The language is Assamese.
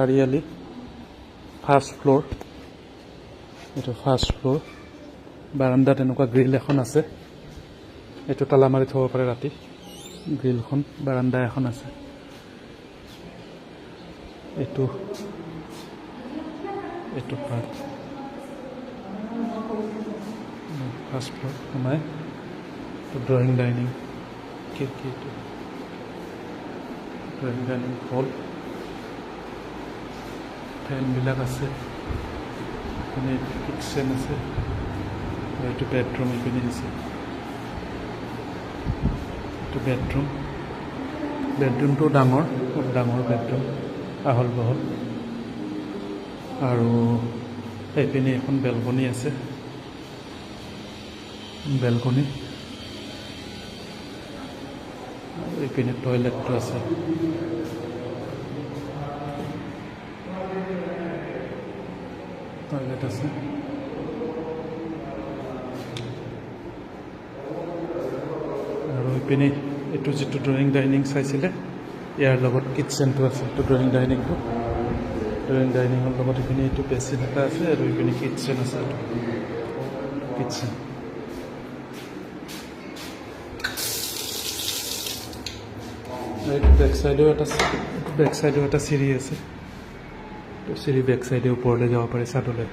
চাৰিআলি ফাৰ্ষ্ট ফ্ল'ৰ, এইটো ফাৰ্ষ্ট ফ্ল'ৰ। বাৰাণ্ডাত এনেকুৱা গ্ৰিল এখন আছে, এইটো তালা মাৰি থ'ব পাৰে ৰাতি। গ্ৰিলখন বাৰাণ্ডা এখন আছে। এইটো ফাৰ্ষ্ট ফ্ল'ৰ সোমাই ড্ৰয়িং ডাইনিং, খিৰিকীটো ড্ৰয়িং ডাইনিং হল, ফেনবিলাক আছে। এখানে কিটচেন আছে, এইটো বেডৰুম এইপিনে আছে। এইটো বেডৰুমটো ডাঙৰ, খুব ডাঙৰ বেডৰুম, আহল বহল। আৰু এইপিনে এখন বেলকনি আছে, বেলকনি। এইপিনে টয়লেটটো আছে। টয়লেট আছে। আৰু এইপিনে এইটো যিটো ড্ৰয়িং ডাইনিং চাইছিলে, ইয়াৰ লগত কিটচেনটো আছে। এইটো ড্ৰয়িং ডাইনিংটো, ড্ৰয়িং ডাইনিঙৰ লগত এইপিনে এইটো বেচিন এটা আছে, আৰু এইপিনে কিটচেন আছে। কিটচেন এইটো বেক চাইডেও এটা চিৰি আছে। চিৰি বেক চাইডে ওপৰলৈ যাব পাৰি, ছাদলৈ।